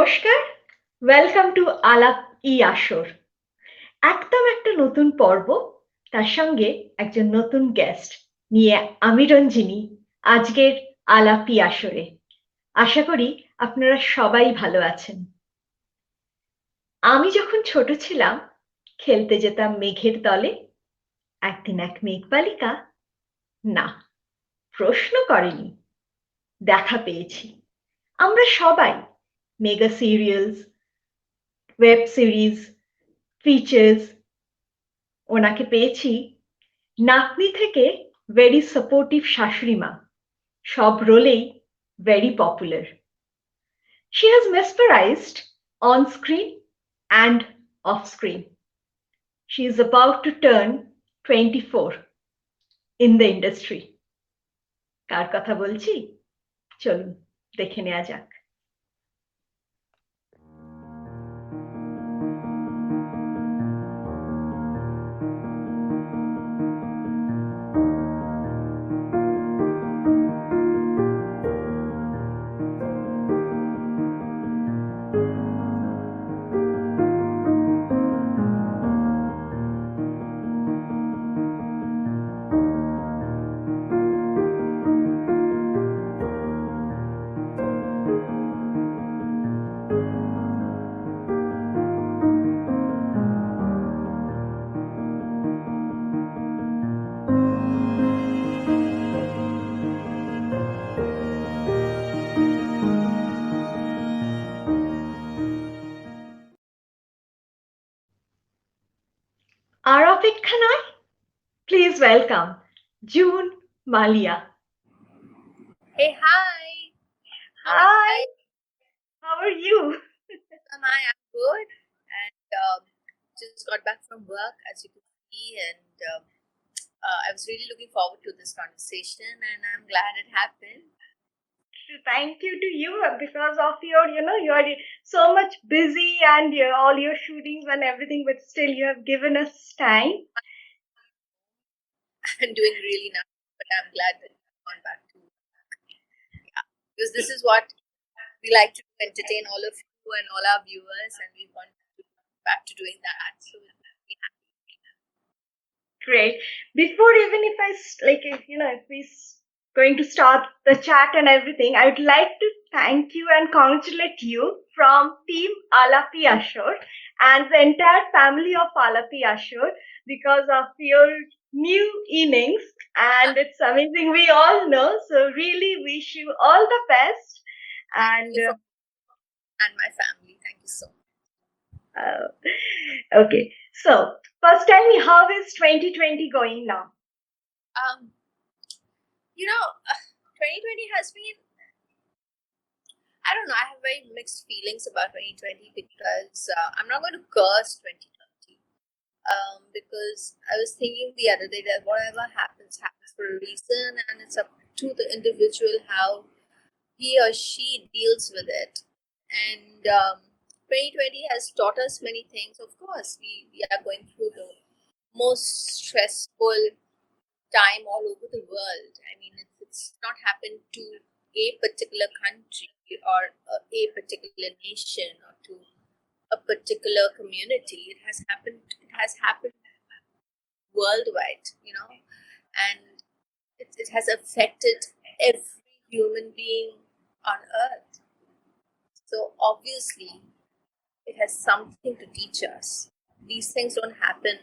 নমস্কার, welcome to আলাপ e-Ashor। একদম একটা নতুন পর্ব, তার সঙ্গে একজন নতুন গেস্ট নিয়ে আমি রঞ্জিনী আজকের আলাপ e-Ashor-এ। আশা করি আপনারা সবাই ভালো আছেন। আমি যখন ছোট ছিলাম খেলতে যেতাম মেঘের দলে। একদিন এক মেঘবালিকা না, প্রশ্ন করেনি, দেখা পেয়েছি। আমরা সবাই mega serials, web series, features, ওনাকে পেয়েছি নাতনি থেকে ভেরি সাপোর্টিভ শাশুড়ি মা, সব রোলেই very popular. She has mesmerized on screen and off screen. She is about to turn 24 in the industry. কার কথা বলছি? চলুন দেখে নেওয়া যাক। আর অপেক্ষা নয়, please welcome June Malia. Hey, hi. Hi, how are you? I'm good. And just got back from work, as you can see. And I was really looking forward to this conversation, and I'm glad it happened. Thank you to you because of your, you are so much busy and all your shootings and everything, but still you have given us time. I'm doing really nice, but I'm glad that I've gone back to work. Yeah, because this is what we like to entertain all of you and all our viewers, and we want to go back to doing that. So we're really happy. Great. Before even if I if we going to start the chat and everything, I would like to thank you and congratulate you from Team Alaap e-Ashor and the entire family of Alaap e-Ashor because of your new innings, and it's amazing. We all know, so really wish you all the best. Thank you and my family. Thank you so much. Okay, so first tell me, how is 2020 going now? 2020 has been, I don't know, I have very mixed feelings about 2020 because I'm not going to curse 2020 because I was thinking the other day that whatever happens for a reason, and it's up to the individual how he or she deals with it. And 2020 has taught us many things. Of course, we are going through the most stressful time all over the world. I mean, it's not happened to a particular country or a particular nation or to a particular community. It has happened worldwide, and it has affected every human being on earth. So obviously it has something to teach us. These things don't happen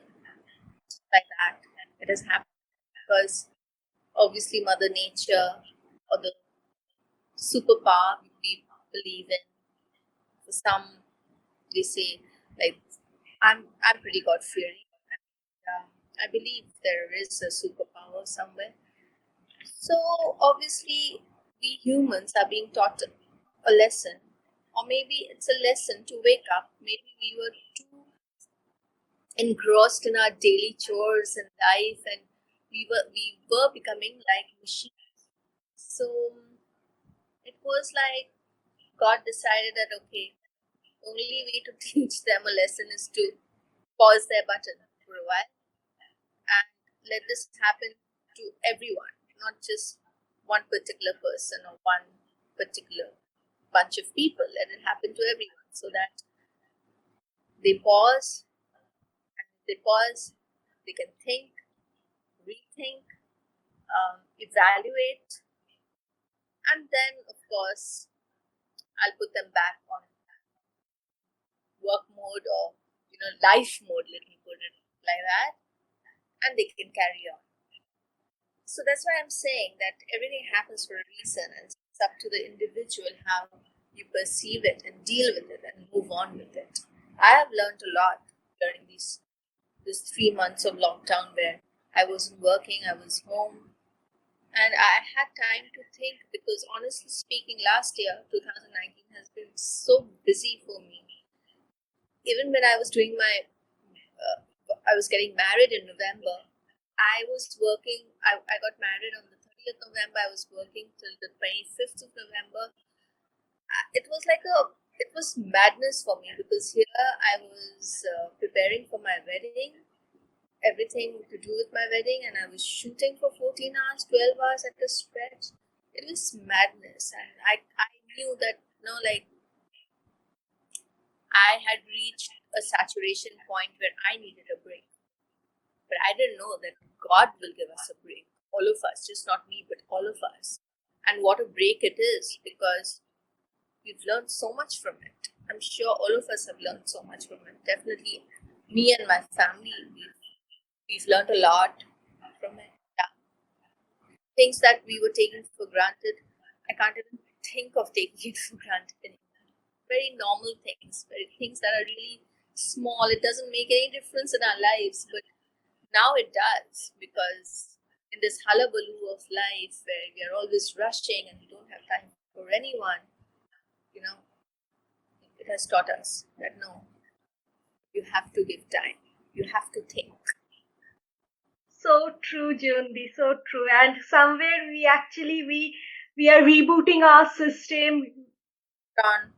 like that. It has happened because obviously Mother Nature or the superpower we believe in. For some, they say, like, I'm pretty God fearing. I believe there is a superpower somewhere. So obviously, we humans are being taught a lesson, or maybe it's a lesson to wake up. Maybe we were too engrossed in our daily chores and life, and we were becoming like machines. So it was like God decided that okay, only way to teach them a lesson is to pause their button for a while and let this happen to everyone, not just one particular person or one particular bunch of people. Let it happen to everyone, so that they pause, and they pause, they can think, rethink, evaluate, and then, of course, I'll put them back on work mode, or life mode, let me put it like that, and they can carry on. So that's why I'm saying that everything happens for a reason, and it's up to the individual how you perceive it and deal with it and move on with it. I have learned a lot during this 3 months of lockdown, where I wasn't working, I was home, and I had time to think, because honestly speaking, last year, 2019, has been so busy for me. Even when I was doing I was getting married in November, I was working, I got married on the 30th November, I was working till the 25th of November. It was it was madness for me, because here I was preparing for my wedding, everything to do with my wedding, and I was shooting for 14 hours, 12 hours at a stretch. It was madness, and I knew that, I had reached a saturation point where I needed a break. But I didn't know that God will give us a break. All of us, just not me, but all of us. And what a break it is, because we've learned so much from it. I'm sure all of us have learned so much from it. Definitely, me and my family, we've learned a lot from it. Yeah. Things that we were taking for granted, I can't even think of taking it for granted anymore. Very normal things, very things that are really small. It doesn't make any difference in our lives, but now it does, because in this hullabaloo of life, where we are always rushing and we don't have time for anyone, you know, it has taught us that no, you have to give time, you have to think. So true, Jundi, so true. And somewhere we are rebooting our system. On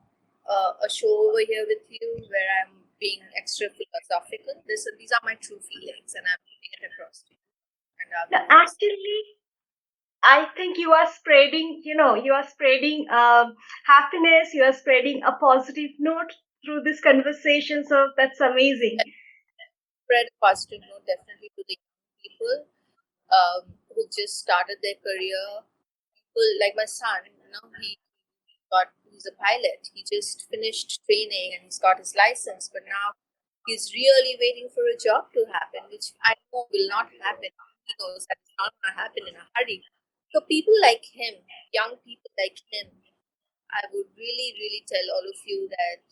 a show over here with you where I'm being extra philosophical. These are my true feelings, and I'm putting it across to you and our viewers. Actually, I think you are spreading, you are spreading happiness, you are spreading a positive note through this conversation. So that's amazing. Spread a positive note definitely to the young people who just started their career. People like my son, he's a pilot. He just finished training and he's got his license, but now he's really waiting for a job to happen, which I know will not happen. He knows that it's not going to happen in a hurry. So people like him, young people like him, I would really, really tell all of you that,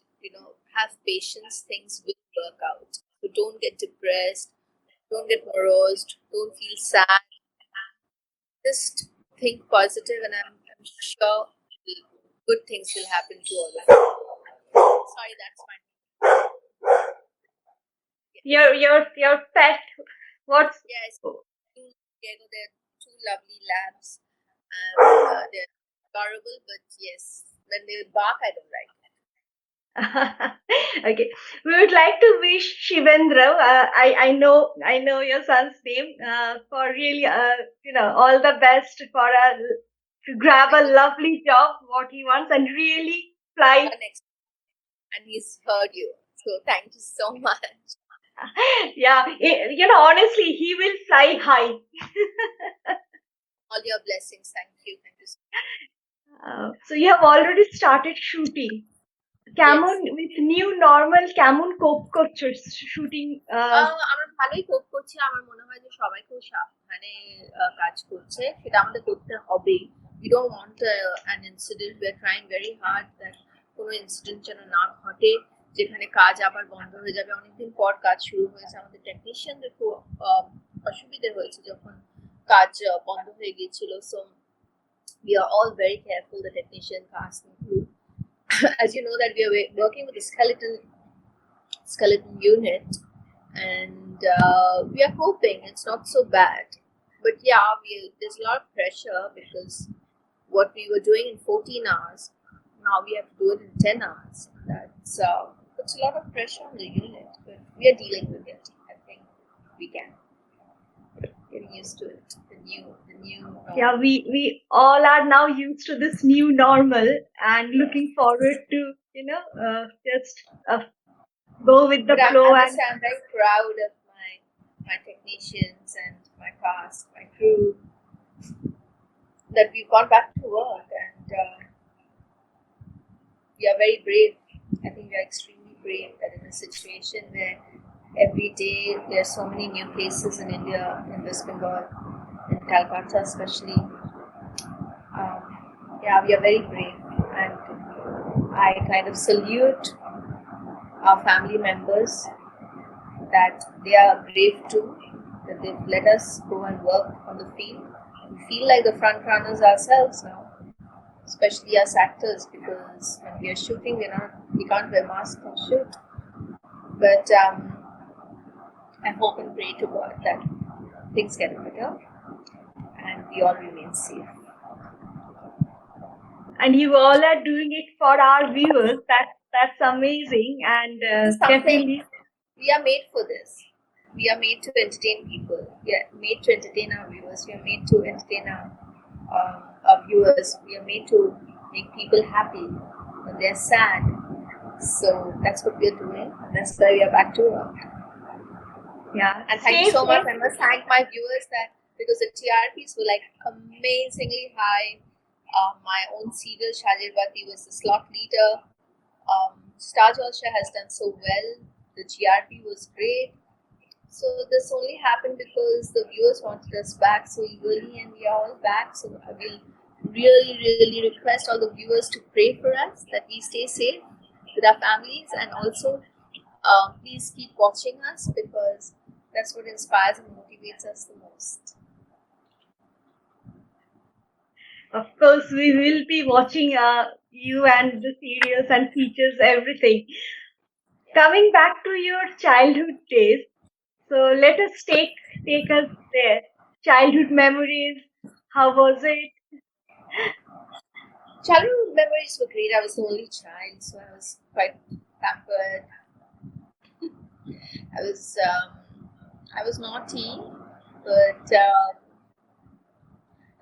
have patience. Things will work out. So don't get depressed. Don't get morosed. Don't feel sad. Just think positive, and I'm sure good things will happen to all of you. Sorry, that's my yes. Your pet. What's Yes, Diego, they're two lovely labs. They're adorable, but yes, when they bark, I don't like it. okay? We would like to wish Shivendra. I know your son's name. For really, all the best for to grab Thank a you. lovely job, what he wants, and really fly. Next, and he's heard you. So thank you so much. Yeah, honestly, he will fly high. All your blessings. Thank you. Thank you. So you have already started shooting. Yes. কেমন with new normal কেমন cope করছো shooting? আমরা ভালোই কোপ করছি। আমার মনে হয় যে সবাই খুব সাবধানে কাজ করছে, সেটা আমাদের করতে হবেই। We don't want an incident. We are trying very hard that কোনো ইনসিডেন্ট যেন না ঘটে, যেখানে কাজ আবার বন্ধ হয়ে যাবে। অনেকদিন পর কাজ শুরু হয়েছে, আমাদের টেকনিশিয়ানদের খুব অসুবিধে হয়েছে যখন কাজ বন্ধ হয়ে গিয়েছিল। So we are all very careful, the technician, cast and crew. As you know that we are working with the skeleton unit, and we are hoping it's not so bad. But yeah, there's a lot of pressure, because what we were doing in 14 hours, now we have to do it in 10 hours. That's puts a lot of pressure on the unit, but we are dealing with it. I think we can. getting used to it. The new normal. Yeah, we all are now used to this new normal and looking forward to, just go with the But flow. I must And say, I'm very proud of my technicians and my cast, my crew, that we've gone back to work, and we are very brave. I think we are extremely brave that in a situation where every day there are so many new cases in India, in West Bengal, in Calcutta especially. Yeah, we are very brave, and I kind of salute our family members that they are brave too, that they've let us go and work on the field. We feel like the front runners ourselves now, especially us actors, because when we are shooting, we can't wear masks and shoot. But I hope and pray to God that things get better and we all remain safe. you all are doing it for our viewers. That's amazing, and This is something definitely. we are made for this. We are made to entertain people. We are made to entertain our viewers. We are made to entertain our viewers. We are made to make people happy when they're sad. So that's what we are doing, and that's why we are back to work. Yeah, And thank you stay so much. safe. I must thank my viewers that because the TRPs were like amazingly high. My own serial Shajirbati was the slot leader. Star Jalsha has done so well. The GRP was great. So this only happened because the viewers wanted us back so eagerly, and we are all back. So I will really request all the viewers to pray for us that we stay safe with our families, and also please keep watching us because that's what inspires and motivates us the most. Of course, we will be watching you and the serials and features, everything. Coming back to your childhood days, so let us take us there. Childhood memories. How was it? Childhood memories were great. I was the only child, so I was quite pampered. I was naughty, but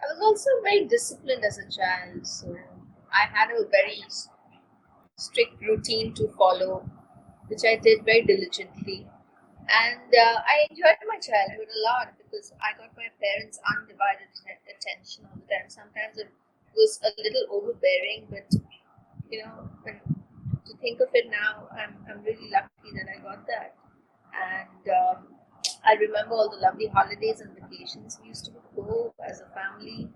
I was also very disciplined as a child. So I had a very strict routine to follow, which I did very diligently. And I enjoyed my childhood a lot because I got my parents' undivided attention all the time. Sometimes it was a little overbearing, but when to think of it now, I'm really lucky that I got that. And I remember all the lovely holidays and vacations we used to go as a family.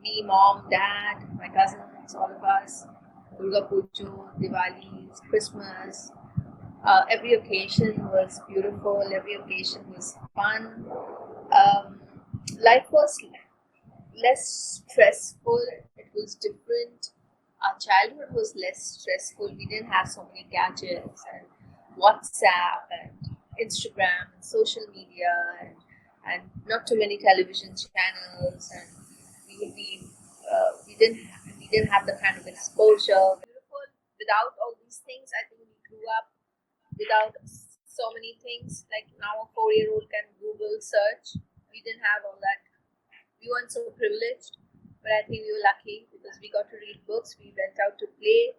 Me, mom, dad, my cousins, all of us. Durga Puja, Diwali, Christmas. Every occasion was beautiful. Every occasion was fun. Um, Life was less stressful. It was different. Our childhood was less stressful. We didn't have so many gadgets and WhatsApp and Instagram and social media and not too many television channels, and we didn't have the kind of exposure. Beautiful. Without all these things, I think we grew up without so many things. Like now, a 4-year-old can Google search. We didn't have all that. We weren't so privileged, but I think we were lucky because we got to read books, we went out to play,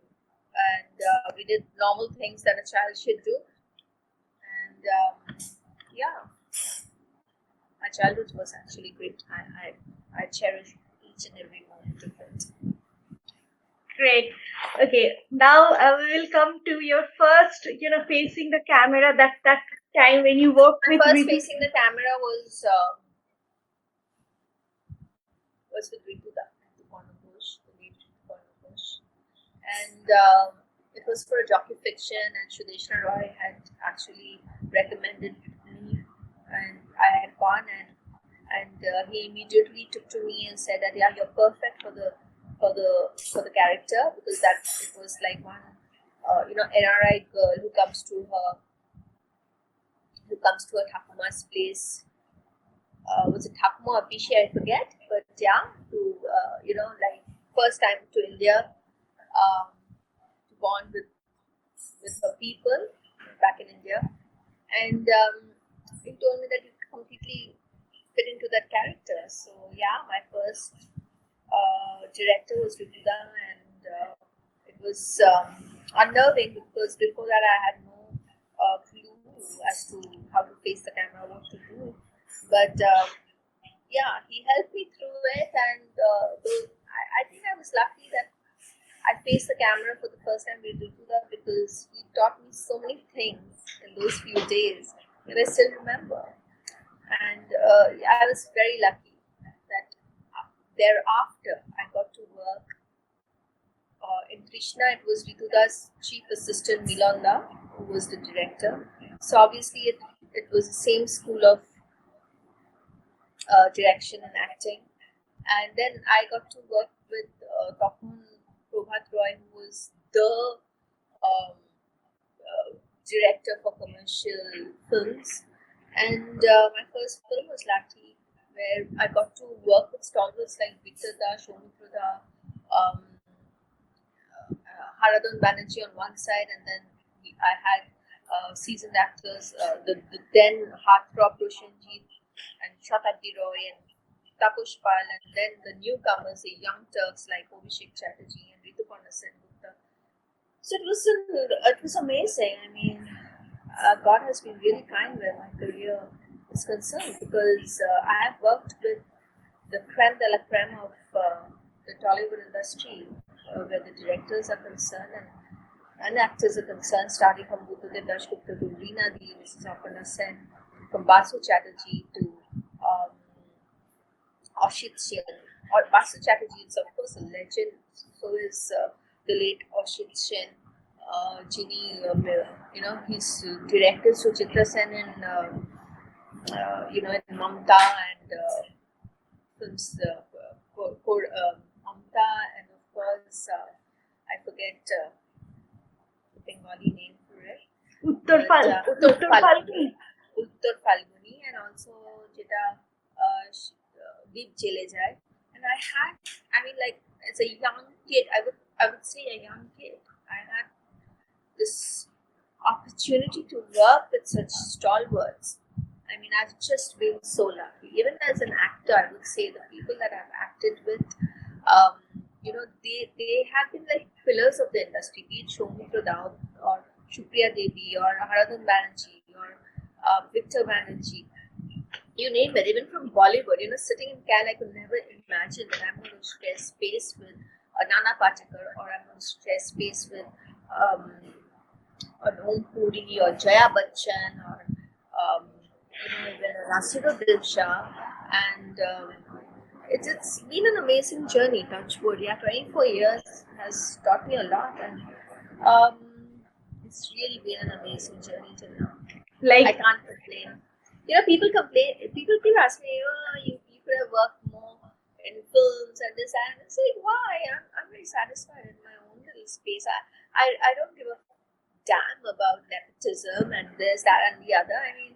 and we did normal things that a child should do. And yeah, my childhood was actually great. I cherish each and every moment of it. Great. Okay, now we will come to your first, facing the camera. That time when you worked My with first Vidu. facing the camera was with Ritu Bush, the late Ritu Bush, and it was for a docu-fiction, and Sudeshna Roy had actually recommended me, and I had gone, and he immediately took to me and said that yeah, you're perfect for the character, because that it was like one NRI girl who comes to her Thakuma's place. Was it Thakuma or Pishi? I forget, but yeah, to like first time to India, to bond with her people back in India, and he told me that he completely fit into that character. So yeah, my first director was Rituda, and it was unnerving because before that I had no clue as to how to face the camera, what to do. But yeah, he helped me through it, and I think I was lucky that I faced the camera for the first time with Rituda because he taught me so many things in those few days that I still remember. And yeah, I was very lucky that thereafter I got to work in Krishna. It was Rituda's chief assistant Milanda who was the director. So obviously it was the same school of direction and acting. And then I got to work with Takun Prabhat Roy, who was the um, director for commercial films. And my first film was Lati, where I got to work with stalwarts like Victor Da, Shomitra, um, Haradon Banerjee on one side, and then I had seasoned actors, the then heartthrob Roshanjeet and Shatabdi Roy and Tapush Pal, and then the newcomers, the young Turks like Abhishek Chatterjee and Rituparna Gupta. So it was amazing. I mean, God has been really kind where my career is concerned because I have worked with the creme de la creme of the Tollywood industry, where the directors are concerned and actors are concerned, starting from Buddhadev Dashgupta to Reena Di, Mrs. Aparna Sen, from Basu Chatterjee to um, Ashit Sen. Or Basu Chatterjee is, of course, a legend. So is the late Ashit Sen. Ginny, he's directed Suchitra Sen in, in Mamta and films for Mamta, and of course, I forget the Bengali name for it. Uttar But Uttar Uttar Falguni. Falguni. Uttar Falguni, and also Jeta Deep Chele Jai. And I mean, like, as a young kid, I would say a young kid, I had this opportunity to work with such stalwarts. I mean, I've just been so lucky. Even as an actor, I would say the people that I've acted with, they have been like pillars of the industry, be it Shomi Pradao or Shupriya Devi or Haradhan Banerjee or Victor Banerjee. You name it, even from Bollywood, sitting in Cal, I could never imagine that I'm going to share space with Nana Patekar, or I'm going to share space with um, or Om Puri or Jaya Bachchan or even Nasiruddin Shah, and it's been an amazing journey. Touchwood, yeah, 24 years has taught me a lot, and um, it's really been an amazing journey till now. I Like, can't complain. People complain. People keep asking me, "Oh, you could have worked more in films and this and." It's like, why? I'm very satisfied in my own little space. I don't give a damn about nepotism and this, that, and the other. I mean,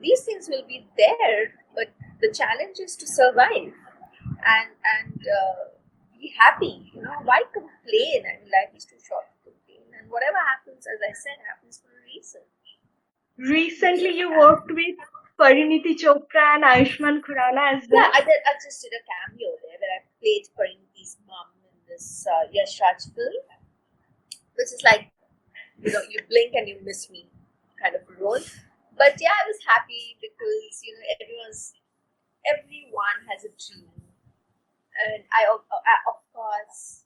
these things will be there, but the challenge is to survive and be happy. Why complain? I mean, life is too short to complain, and whatever happens, as I said, happens for a reason. recently you worked with Pariniti Chopra and Ayushmann Khurrana as Yeah, well. I just did a cameo there where I played Pariniti's mom in this yesrs film, which is like, you blink and you miss me kind of a role. But yeah, I was happy because everyone has a dream, and I of course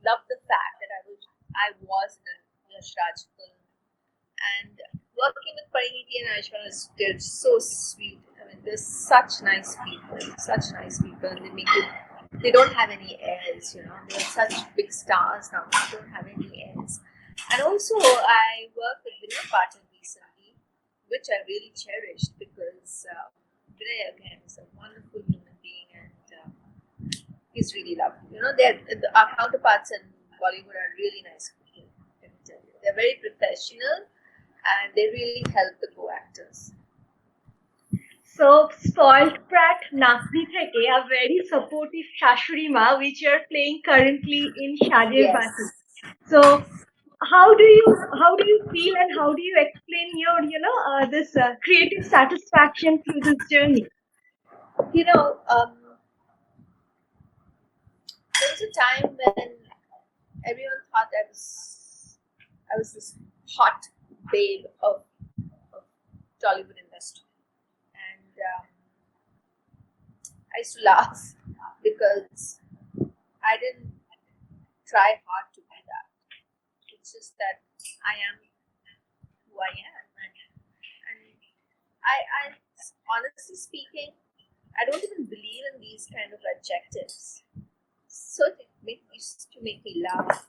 love the fact that I was in a Yash film, and working with Pariniti and Aishwarya is they're so sweet. I mean, they're such nice people, and they don't have any airs. They're such big stars now. They don't have any airs. And also, I worked with Vinay Patel recently, which I really cherished because Vinay again is a wonderful human being, and he's really lovely. Our counterparts in Bollywood are really nice people. Let me tell you, they're very professional and they really help the co-actors. So, Spoilt Brat Nakdi Theke, a very supportive Shashuri Ma, which you're playing currently in Shadir Yes. Bati. So, how do you feel and how do you explain your this creative satisfaction through this journey? You know, there was a time when everyone thought I was this hot babe of Tollywood industry, and I used to laugh because I didn't try hard to be that. It's just that I am who I am, and I honestly speaking, I don't even believe in these kind of adjectives. So used to make me laugh.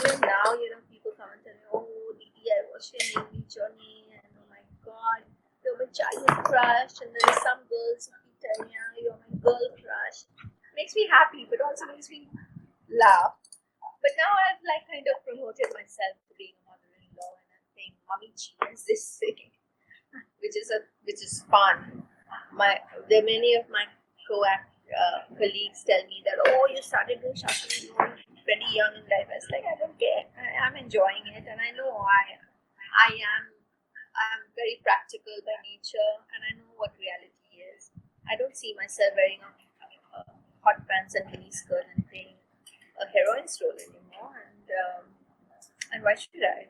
Even now, people come and tell me, "Oh, Didi, I watched your new journey, and oh my God, you're my childhood crush." And there are some girls who keep telling me, "Ah, you're my girl crush." Makes me happy, but also makes me laugh. But now I've like kind of promoted myself to being a mother-in-law, and I'm saying, "Mommy, she has this thing," which is fun. There are many of my colleagues tell me that, "Oh, you started doing shopping when you were very young in life." I was like, I don't care. I'm enjoying it, and I know I'm very practical by nature, and I know what reality is. I don't see myself wearing hot pants and mini skirt and playing a heroine's role anymore, and why should I?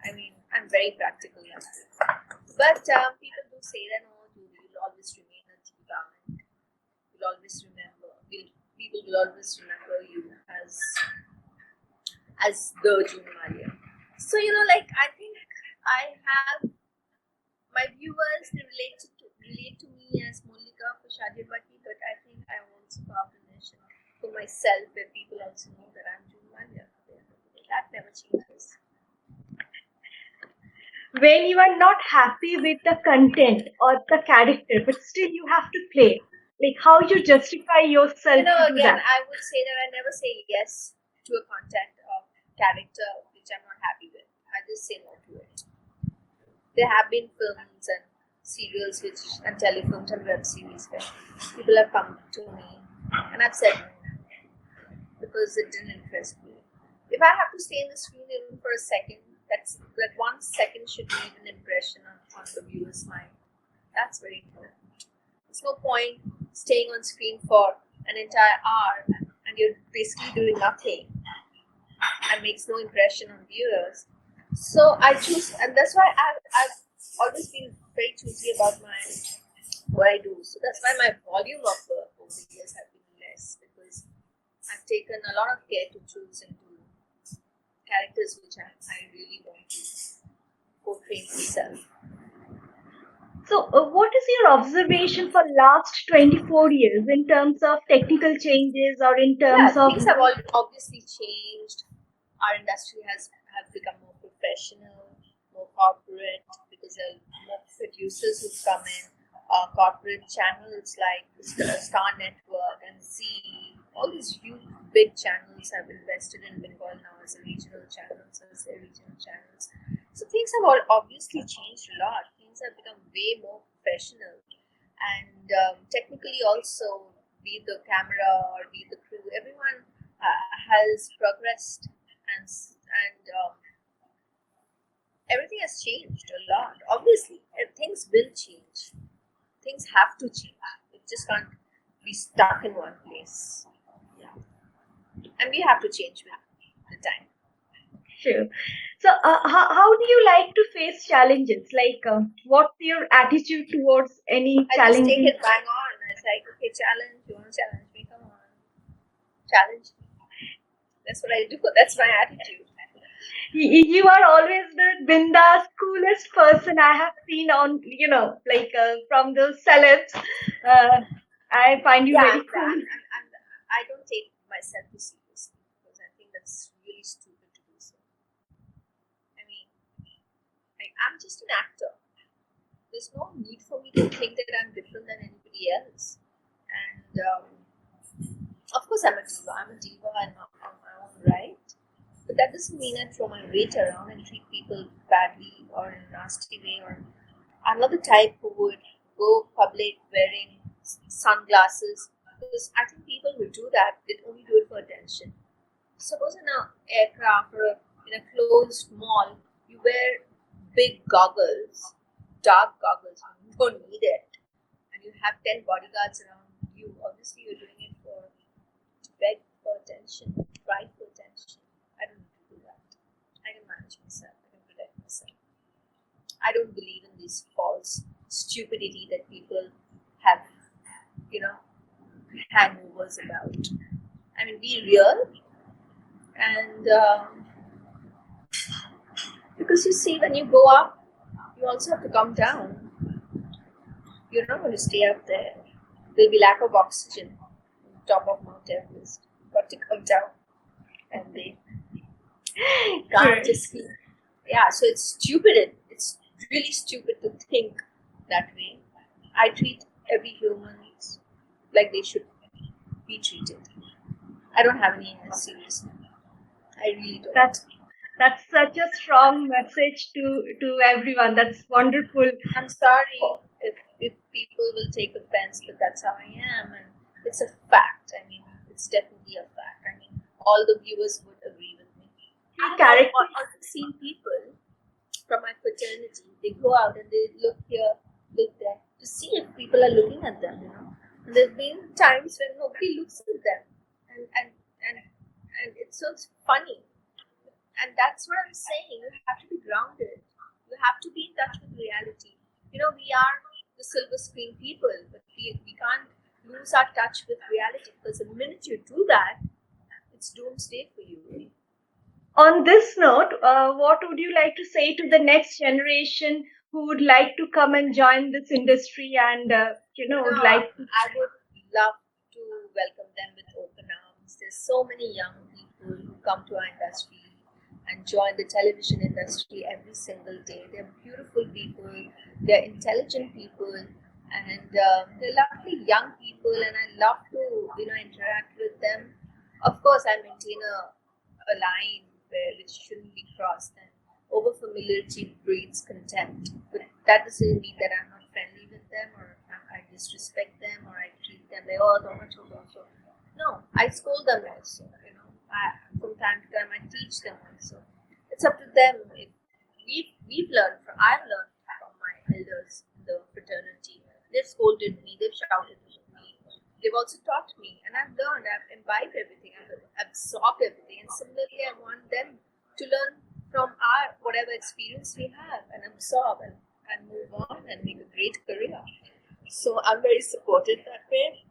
I mean, I'm very practical now. But people do say that, "Oh, you'll always remain a diva, and will always remember people will always remember you as the June Malia." So like I think I have my viewers, they relate to me as Molika for Shadir Baki, but I think I also carved a nation for myself where people also know that I'm June Malia. That never changes. When you are not happy with the content or the character, but still you have to play. Like how you justify yourself to do Again, that. I would say that I never say yes to a content or character which I'm not happy with. I just say no to it. There have been films and serials and telefilms and web series where people have come to me and I've said no because it didn't interest me. If I have to stay in the screen even for a second, that 1 second should leave an impression on the viewer's mind. That's very important. There's no point staying on screen for an entire hour and you're basically doing nothing and makes no impression on viewers. So I choose, and that's why I've always been very choosy about what I do. So that's why my volume of work over the years have been less because I've taken a lot of care to choose and do characters which I really want to portray myself. So, what is your observation for last 24 years in terms of technical changes or in Yeah, terms of things have all obviously changed. Our industry have become more professional, more corporate because there are more producers who've come in. Corporate channels like Star Network and Z, all these huge big channels have invested in Bengal now as a regional channels, as their regional channels. So things have all obviously changed a lot. Things have become way more professional, and technically also, be it the camera or be it the crew, everyone has progressed, and everything has changed a lot. Obviously, things will change. Things have to change. It just can't be stuck in one place. Yeah, and we have to change with the time. sure. So, how do you like to face challenges? Like, what's your attitude towards any I just take challenging? it bang on. It's like, okay, challenge. You want to challenge me? Come on, challenge me. That's what I do. That's my attitude. You are always the bindas, coolest person I have seen on, like from those celebs. Uh, I find you Yeah, very cool. I don't take myself too seriously because I think that's really stupid to do so. I mean, I'm just an actor. There's no need for me to think that I'm different than anybody else. And of course, I'm a diva. I'm a diva and on my own right. But that doesn't mean I throw my weight around and treat people badly or in a nasty way. Or I'm not the type who would go public wearing sunglasses because I think people who do that they only do it for attention. Suppose in an aircraft or in a closed mall, you wear big goggles, dark goggles. You don't need it, and you have 10 bodyguards around you, obviously you're doing it to beg for attention, cry for attention. I don't need to do that. I can manage myself. I can protect myself. I don't believe in this false stupidity that people have, you know, hangovers about. I mean, be real, and because you see, when you go up, you also have to come down. You're not going to stay up there. There'll be lack of oxygen on top of Mount Everest. You've got to come down, and they can't just keep. Yeah, so it's stupid. It's really stupid to think that way. I treat every human like they should be treated. I don't have any serious. I really don't. That's such a strong message to everyone. That's wonderful. I'm sorry if people will take offense, but that's how I am, and it's a fact. I mean, it's definitely a fact. I mean, all the viewers would agree with me. I've also seen people from my fraternity. They go out and they look here, look there, to see if people are looking at them. And there's been times when nobody looks at them, and it's so funny. And that's what I'm saying. You have to be grounded. You have to be in touch with reality. We are the silver screen people, but we can't lose our touch with reality, because the minute you do that, it's doomsday for you. On this note, what would you like to say to the next generation who would like to come and join this industry and, would like to... I would love to welcome them with open arms. There's so many young people who come to our industry and join the television industry every single day. They're beautiful people, they're intelligent people, and they're lovely young people, and I love to interact with them. Of course, I maintain a line which shouldn't be crossed, and over familiarity breeds contempt. But that doesn't mean that I'm not friendly with them, or I disrespect them, or I treat them like, oh, don't much also. No, I scold them also. From time to time I teach them also. It's up to them. I've learned from my elders in the fraternity. They've scolded me, they've shouted at me, they've also taught me, and I've learned, I've imbibed everything, I've absorbed everything, and similarly I want them to learn from our whatever experience we have and absorb and move on and make a great career. So I'm very supportive that way,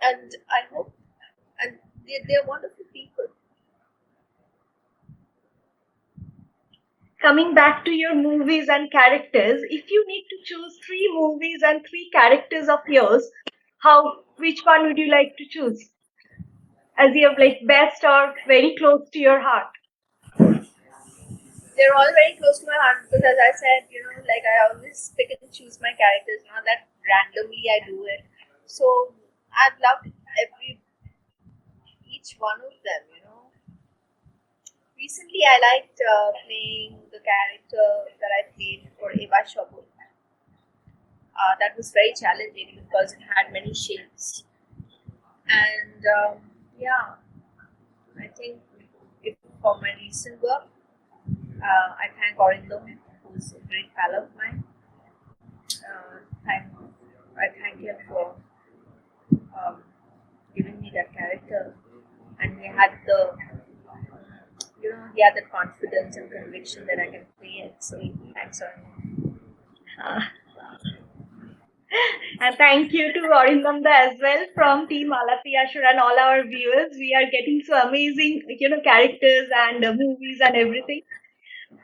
and I hope, and they're wonderful people. Coming back to your movies and characters, if you need to choose 3 movies and 3 characters of yours, which one would you like to choose as your best or very close to your heart? They're all very close to my heart, because as I said, I always pick and choose my characters, not that randomly I do it. So I've loved each one of them. Recently, I liked playing the character that I played for e-Ashor. That was very challenging because it had many shapes. And I think for my recent work, I thank Orindam, who's a great pal of mine. I thank him for giving me that character, and he had the confidence and conviction that I can play it. So thanks, Orindam. And thank you to Orindamda as well from Team Alaap, e-Ashor, and all our viewers. We are getting so amazing, characters and movies and everything.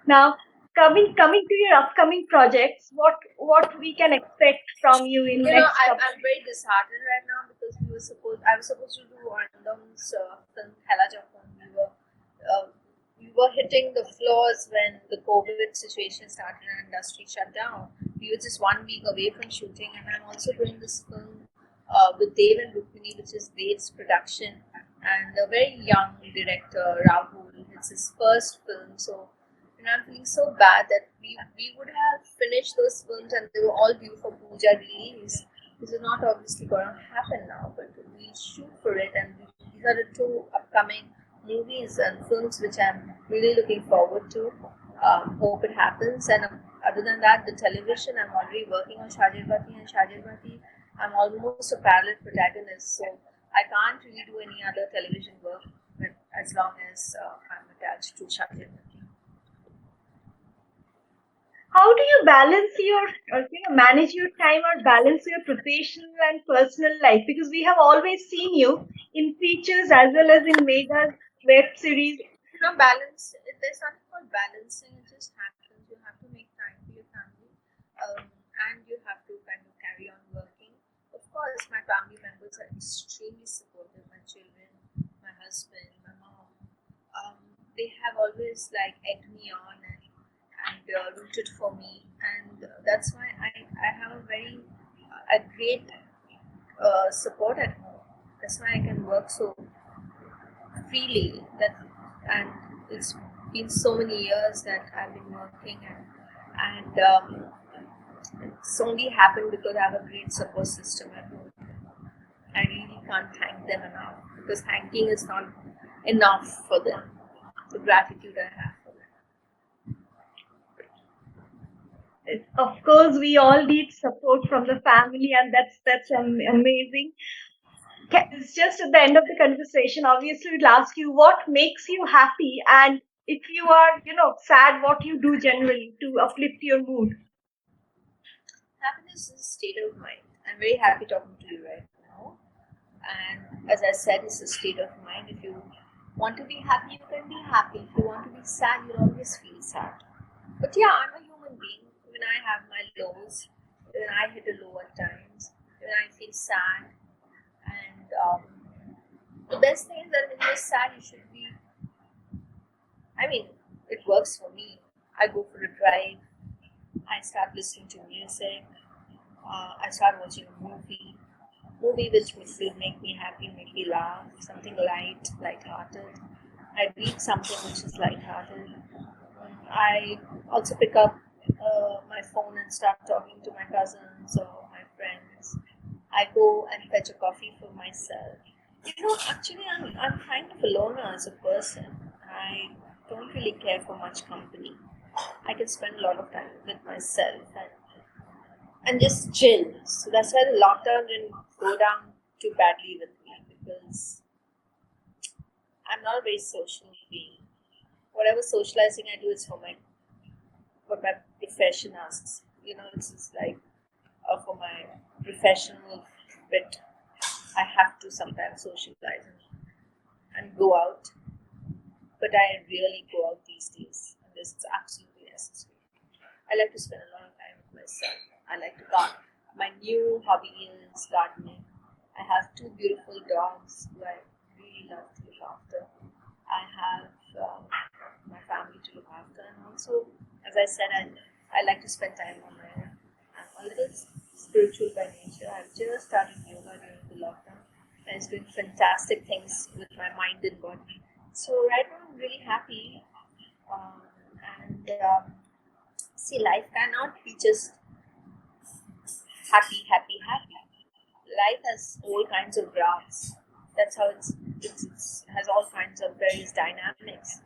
Now, coming to your upcoming projects, what we can expect from you in next? I'm very disheartened right now, because I was supposed to do Orindam's film Thela Japan. We were hitting the floors when the COVID situation started and industry shut down. We were just 1 week away from shooting, and I'm also doing this film with Dev and Rukmini, which is Dev's production, and a very young director, Rahul. It's his first film, so I'm feeling so bad that we would have finished those films and they were all due for Puja release. This is not obviously going to happen now, but we'll shoot for it, and these are the 2 upcoming movies and films which I'm really looking forward to. Hope it happens. And other than that, the television, I'm already working on Shajirbati and Shajirbati. I'm almost a parallel protagonist, so I can't really do any other television work as long as I'm attached to Shakti. How do you balance your, manage your time or balance your professional and personal life? Because we have always seen you in features as well as in Vegas web series. Balance. There's something called balancing. It just happens. You have to make time for your family, and you have to kind of carry on working. Of course, my family members are extremely supportive. My children, my husband, my mom. They have always like egged me on and rooted for me, and that's why I have a very a great support at home. That's why I can work so freely. And it's been so many years that I've been working, and it's only happened because I have a great support system at home. I really can't thank them enough because thanking is not enough for them. The gratitude I have for them. Of course, we all need support from the family, and that's amazing. It's just at the end of the conversation. Obviously, we'll ask you what makes you happy, and if you are, sad, what you do generally to uplift your mood. Happiness is a state of mind. I'm very happy talking to you right now. And as I said, it's a state of mind. If you want to be happy, you can be happy. If you want to be sad, you'll always feel sad. But yeah, I'm a human being. When I have my lows, when I hit a low at times, when I feel sad, and the best thing is that when you're sad, you should be. I mean, it works for me. I go for a drive. I start listening to music. I start watching a movie which will make me happy, make me laugh, something light-hearted. I read something which is light-hearted. I also pick up my phone and start talking to my cousins or my friends. I go and fetch a coffee for myself. Actually, I'm kind of a loner as a person. I don't really care for much company. I can spend a lot of time with myself and just chill. So that's why the lockdown didn't go down too badly with me because I'm not a very social being. Whatever socializing I do is for what my profession asks. It's just like for my professional bit, I have to sometimes socialize and go out. But I really go out these days, and this is absolutely necessary. I like to spend a lot of time with myself. I like to garden. My new hobby is gardening. I have two beautiful dogs who I really love to look after. I have my family to look after, and also, as I said, I like to spend time on my own. I'm a little spiritual by nature. I've just started yoga during the lockdown, and it's doing fantastic things with my mind and body. So right now, I'm really happy, um, and see, life cannot be just happy, happy, happy. Life has all kinds of graphs. That's how it's has all kinds of various dynamics.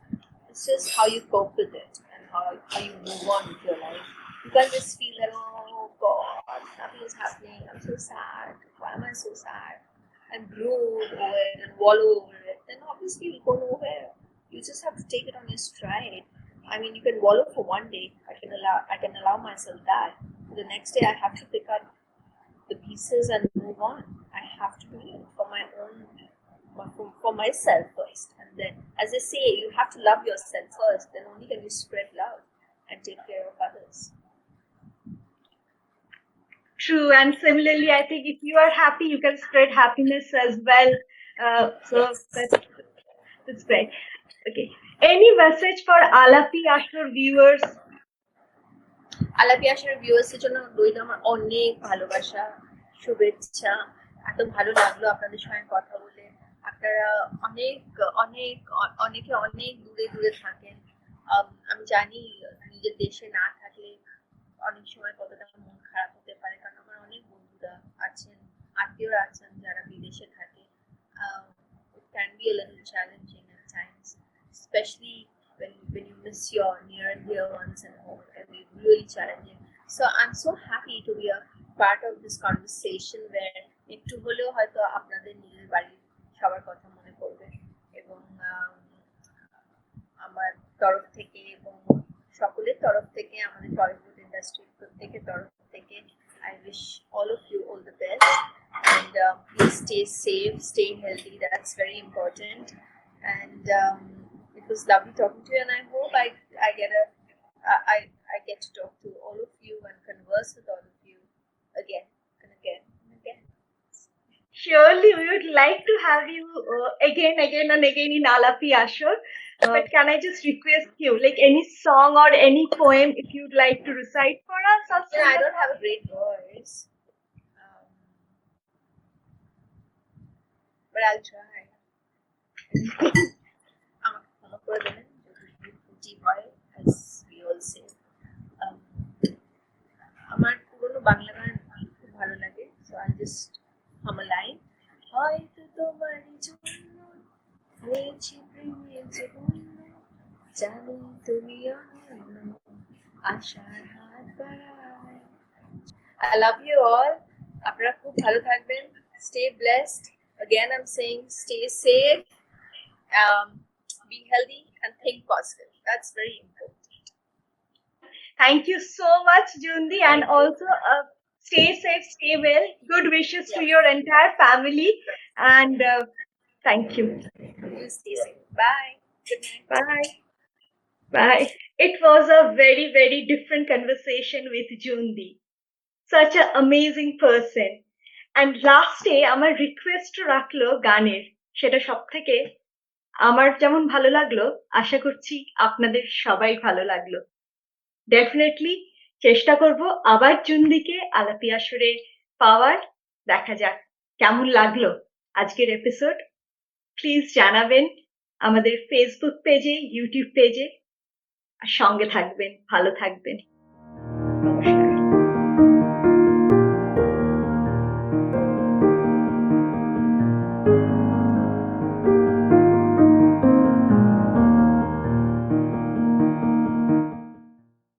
It's just how you cope with it and how you move on with your life. You can't just feel that, oh God, nothing is happening. I'm so sad. Why am I so sad? And brood over it and wallow over it. Then obviously you'll go nowhere. You just have to take it on your stride. I mean, you can wallow for one day. I can allow myself that. The next day, I have to pick up the pieces and move on. I have to do it for my own, for myself first, and then, as I say, you have to love yourself first. Then only can you spread love and take care of others. True, and similarly, I think if you are happy, you can spread happiness as well. So Yes. that's great. Okay. Any message for Alapi Ashur viewers? আলাপ ইয়াসের ভিউয়ার্সের জন্য রইল আমার অনেক ভালোবাসা, শুভেচ্ছা। এত ভালো লাগলো আপনাদের সঙ্গে কথা বলে। আপনারা অনেক অনেক অনেকে অনেক দূরে দূরে থাকেন। আমি জানি নিজের দেশে না থাকলে অনেক সময় কতটা মন খারাপ হতে পারে, কারণ আমার অনেক বন্ধুরা আছেন, আত্মীয়রা আছেন যারা বিদেশে থাকে। It can be a little challenging at times, especially when you miss your near and dear ones at home. It can be really challenging. So I'm so happy to be a part of this conversation where একটু হলেও হয়তো আপনাদের নিজের বাড়ির সবার কথা মনে পড়বে এবং আমার তরফ থেকে এবং সকলের তরফ থেকে আমাদের টলিউড ইন্ডাস্ট্রির প্রত্যেকের তরফ থেকে I wish all of you all the best and please stay safe, stay healthy. That's very important. And it was lovely talking to you, and I hope I get I get to talk to all of you and converse with all of you again and again and again. Surely, we would like to have you again and again in Alaap e-Ashor. But can I just request you, like any song or any poem, if you'd like to recite for us? Or Yeah, I don't have a great voice, but I'll try. আমাকে ক্ষমা করে দেবেন যদি ত্রুটি হয়, as we all say. আমার পুরনো বাংলা গান খুব ভালো লাগে, so I'll just hum a line. হয়তো তোমারই জন্য হয়েছি প্রেমের জীবন্য, জানি তুমি অনন্য, আশার হাত বাড়ায়। I love you all. আপনারা খুব ভালো থাকবেন. Stay blessed. Again, I'm saying stay safe, be healthy, and think positive. That's very important. Thank you so much, Jundi, and also stay safe, stay well. Good wishes to your entire family, and thank you. You stay safe. Bye. Good night. Bye. Bye. It was a very, very different conversation with Jundi. Such an amazing person. And last day আমার request রাখলো গানের, সেটা সব থেকে আমার যেমন ভালো লাগলো, আশা করছি আপনাদের সবাই ভালো লাগলো। ডেফিনেটলি চেষ্টা করব আবার জুন্দিকে আলাপ e-Ashore পাওয়ার। দেখা যাক কেমন লাগলো আজকের এপিসোড। প্লিজ জানাবেন আমাদের ফেসবুক পেজে, ইউটিউব পেজে, আর সঙ্গে থাকবেন, ভালো থাকবেন। নমস্কার।